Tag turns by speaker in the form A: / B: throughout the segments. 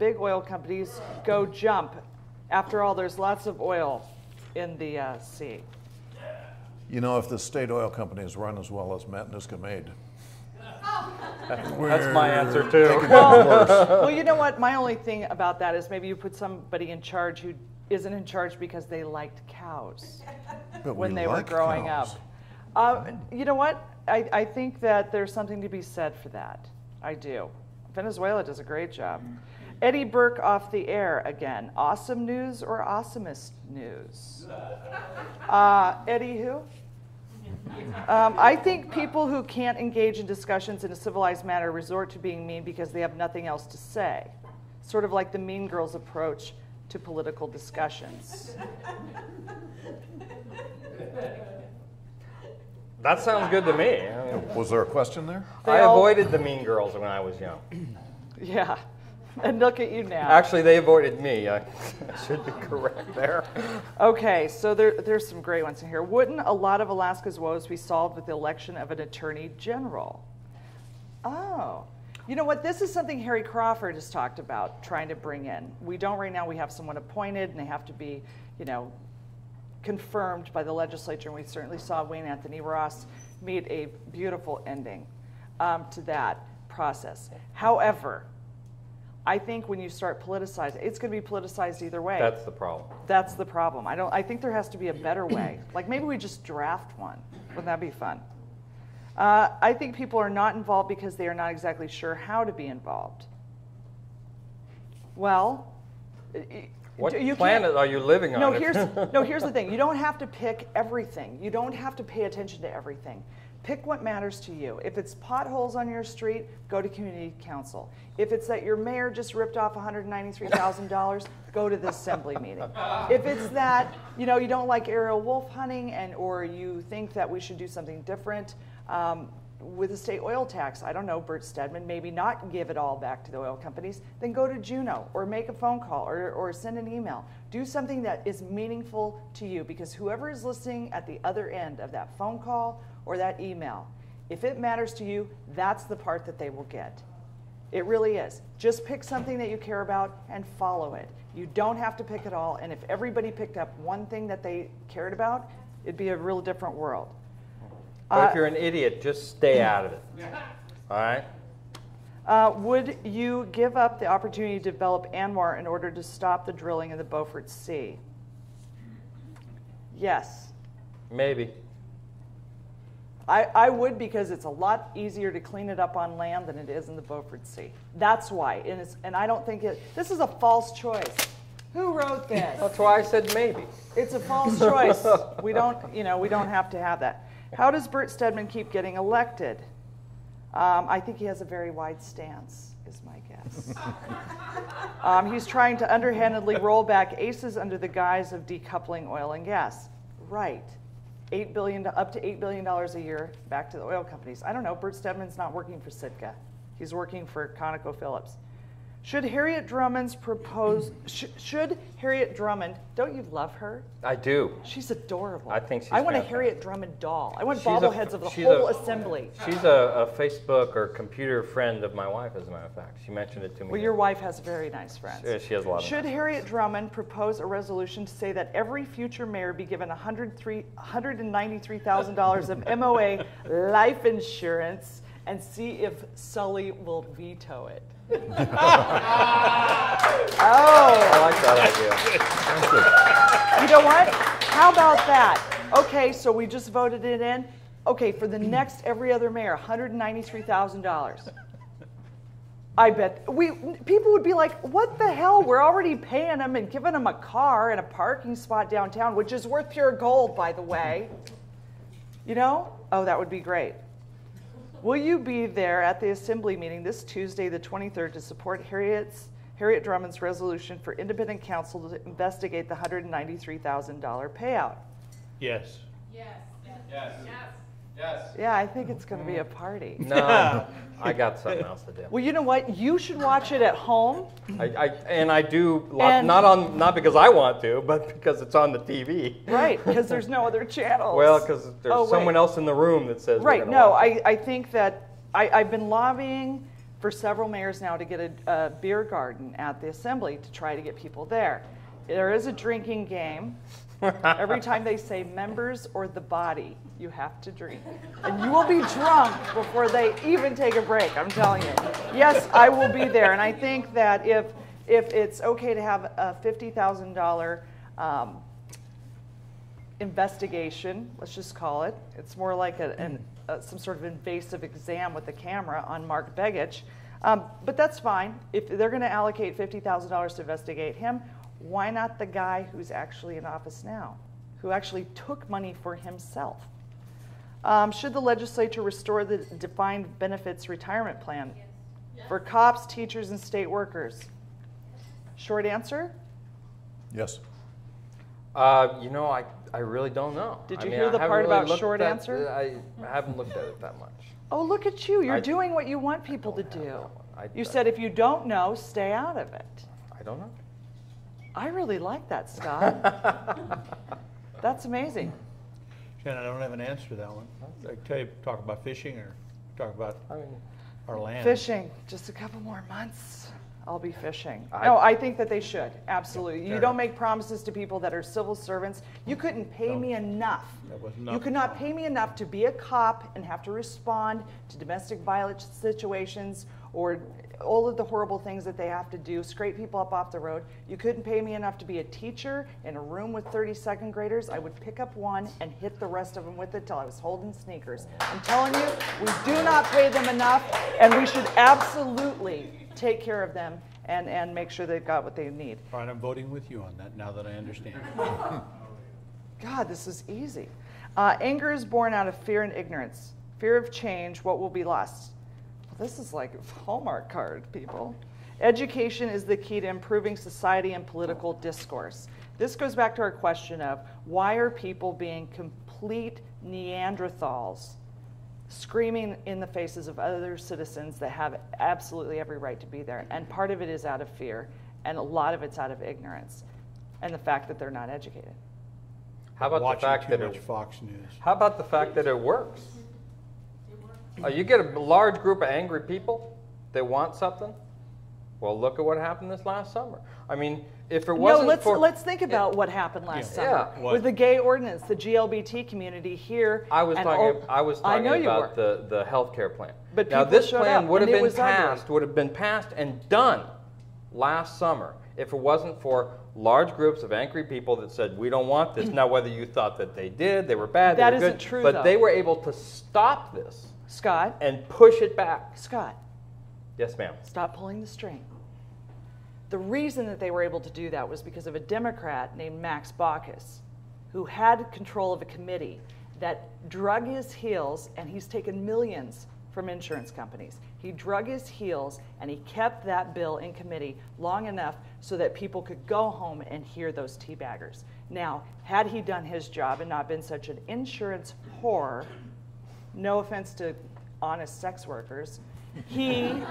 A: big oil companies go jump. After all, there's lots of oil in the sea.
B: You know, if the state oil companies run as well as Matt Niska made.
C: That's my answer too.
A: Well, you know what? My only thing about that is maybe you put somebody in charge who isn't in charge because they liked cows when they were growing up. You know what? I think that there's something to be said for that. I do. Venezuela does a great job. Eddie Burke off the air again. Awesome news or awesomest news? Eddie who? I think people who can't engage in discussions in a civilized manner resort to being mean because they have nothing else to say. Sort of like the Mean Girls approach to political discussions.
C: That sounds good to me.
B: Was there a question there?
C: I avoided the Mean Girls when I was young.
A: Yeah. And look at you now.
C: Actually, they avoided me. I should be correct there.
A: Okay, so there's some great ones in here. Wouldn't a lot of Alaska's woes be solved with the election of an attorney general? Oh. You know what? This is something Harry Crawford has talked about trying to bring in. We don't right now. We have someone appointed, and they have to be, you know, confirmed by the legislature. And we certainly saw Wayne Anthony Ross meet a beautiful ending to that process. However, I think when you start politicizing, it's going to be politicized either way.
C: That's the problem.
A: That's the problem. I think there has to be a better way. Like maybe we just draft one. Wouldn't that be fun? I think people are not involved because they are not exactly sure how to be involved. Well,
C: what planet are you living on?
A: Here's the thing. You don't have to pick everything. You don't have to pay attention to everything. Pick what matters to you. If it's potholes on your street, go to community council. If it's that your mayor just ripped off $193,000, go to the assembly meeting. If it's that you don't like aerial wolf hunting or you think that we should do something different with the state oil tax, I don't know, Bert Stedman, maybe not give it all back to the oil companies, then go to Juneau or make a phone call or send an email. Do something that is meaningful to you, because whoever is listening at the other end of that phone call or that email, if it matters to you, that's the part that they will get. It really is. Just pick something that you care about and follow it. You don't have to pick it all, and if everybody picked up one thing that they cared about, it'd be a real different world.
C: But if you're an idiot, just stay out of it. All right?
A: Would you give up the opportunity to develop ANWR in order to stop the drilling in the Beaufort Sea? Yes.
C: Maybe.
A: I would, because it's a lot easier to clean it up on land than it is in the Beaufort Sea. That's why. And I don't think this is a false choice. Who wrote this?
C: That's why I said maybe.
A: It's a false choice. We don't have to have that. How does Bert Stedman keep getting elected? I think he has a very wide stance, is my guess. He's trying to underhandedly roll back ACEs under the guise of decoupling oil and gas. Right. $8 billion, up to $8 billion a year back to the oil companies. I don't know, Bert Stedman's not working for Sitka. He's working for ConocoPhillips. Should Harriet Drummond, don't you love her?
C: I do.
A: She's adorable.
C: I think she's
A: I want
C: fantastic.
A: a Harriet Drummond doll. I want bobbleheads of the whole assembly.
C: She's a Facebook or computer friend of my wife, as a matter of fact. She mentioned it to me.
A: Well, your wife has very nice friends.
C: She has a lot of
A: Should Harriet Drummond propose a resolution to say that every future mayor be given $193,000 of MOA life insurance and see if Sully will veto it?
C: I like that
A: idea. You know what? How about that? Okay, so we just voted it in. Okay, for the next every other mayor, $193,000. I bet people would be like, what the hell? We're already paying them and giving them a car and a parking spot downtown, which is worth pure gold, by the way. Oh, that would be great. Will you be there at the assembly meeting this Tuesday, the 23rd, to support Harriet Drummond's resolution for independent counsel to investigate the $193,000 payout?
D: Yes.
E: Yes.
F: Yes. Yes. Yes.
A: Yeah, I think it's going to be a party.
C: No, I got something else to do.
A: Well, you know what? You should watch it at home.
C: I do, not because I want to, but because it's on the TV.
A: Right, because there's no other channels.
C: Well, because there's someone else in the room that says.
A: Right. No, I think that I've been lobbying for several mayors now to get a beer garden at the assembly to try to get people there. There is a drinking game. Every time they say members or the body, you have to drink. And you will be drunk before they even take a break, I'm telling you. Yes, I will be there. And I think that if it's okay to have a $50,000 investigation, let's just call it. It's more like some sort of invasive exam with a camera on Mark Begich. But that's fine. If they're going to allocate $50,000 to investigate him, why not the guy who's actually in office now, who actually took money for himself? Should the legislature restore the defined benefits retirement plan for cops, teachers, and state workers? Short answer?
B: Yes.
C: You know, I really don't know.
A: Did you hear the part about short answer?
C: I haven't looked at it that much.
A: Oh, look at you. You're doing what you want people to do. You said if you don't know, stay out of it.
C: I don't know.
A: I really like that, Scott. That's amazing.
D: Shannyn, I don't have an answer to that one. I tell you, talk about fishing or talk about our land.
A: Fishing. Just a couple more months. I'll be fishing. No, I think that they should. Absolutely. You don't make promises to people that are civil servants. You couldn't pay me enough. You could not pay me enough to be a cop and have to respond to domestic violence situations or all of the horrible things that they have to do, scrape people up off the road. You couldn't pay me enough to be a teacher in a room with 30 second graders. I would pick up one and hit the rest of them with it till I was holding sneakers. I'm telling you, we do not pay them enough, and we should absolutely take care of them and make sure they've got what they need.
D: All right, I'm voting with you on that now that I understand.
A: God, this is easy. Anger is born out of fear and ignorance. Fear of change, what will be lost? Well, this is like a Hallmark card, people. Education is the key to improving society and political discourse. This goes back to our question of why are people being complete Neanderthals, screaming in the faces of other citizens that have absolutely every right to be there. And part of it is out of fear, and a lot of it's out of ignorance, and the fact that they're not educated.
C: How about the fact that
D: Fox News?
C: How about the fact that it works? You get a large group of angry people that want something. Well, look at what happened this last summer. I mean, if it wasn't
A: let's think about what happened last summer with the gay ordinance, the GLBT community here.
C: I was talking about the health care plan.
A: But
C: now this plan would have been passed and done last summer if it wasn't for large groups of angry people that said we don't want this. Now, whether you thought that they did, they were bad,
A: that
C: they were good,
A: isn't true,
C: but
A: though.
C: they were able to stop this,
A: Scott,
C: and push it back.
A: Scott.
C: Yes, ma'am.
A: Stop pulling the string. The reason that they were able to do that was because of a Democrat named Max Baucus, who had control of a committee that drug his heels, and he's taken millions from insurance companies. He drug his heels, and he kept that bill in committee long enough so that people could go home and hear those teabaggers. Now, had he done his job and not been such an insurance whore, no offense to honest sex workers, then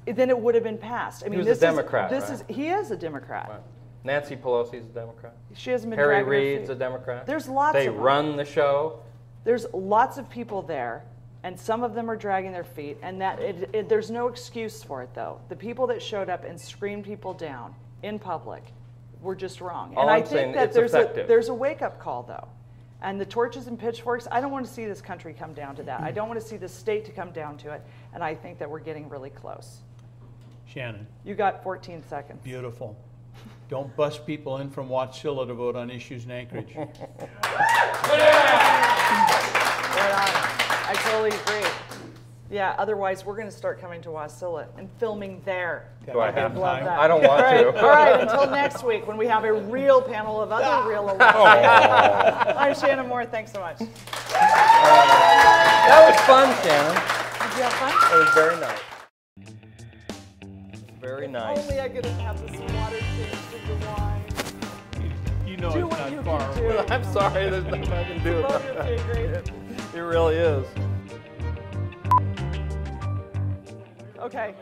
A: it would have been passed. I mean,
C: he was a Democrat,
A: he is a Democrat.
C: Right. Nancy Pelosi's a Democrat.
A: She hasn't been
C: Harry
A: dragging her
C: Reid's
A: feet.
C: a Democrat.
A: There's lots
C: They
A: of them.
C: run the show.
A: There's lots of people there, and some of them are dragging their feet, and there's no excuse for it, though. The people that showed up and screamed people down in public were just wrong.
C: All
A: And
C: I'm
A: I
C: saying,
A: think that
C: it's effective.
A: there's a wake-up call, though. And the torches and pitchforks, I don't want to see this country come down to that. I don't want to see the state to come down to it, and I think that we're getting really close.
D: Shannyn.
A: You got 14 seconds.
D: Beautiful. Don't bust people in from Watsilla to vote on issues in Anchorage.
A: Right on. I totally agree. Yeah, otherwise we're going to start coming to Wasilla and filming there.
C: Do I have
A: love
C: time?
A: that.
C: I don't want to.
A: All right, until next week when we have a real panel of other real elections. I'm Shannyn Moore. Thanks so much.
C: That was fun, Shannyn.
A: Did you have fun?
C: It was very nice. Very nice.
A: Only I could have this water changed into wine.
D: You know
A: Do
D: it's
A: what
D: not
A: you
D: far
A: can
D: away.
A: do.
C: I'm sorry, there's nothing I can do
A: Love
C: about
A: your
C: that.
A: favorite.
C: It really is.
A: Okay.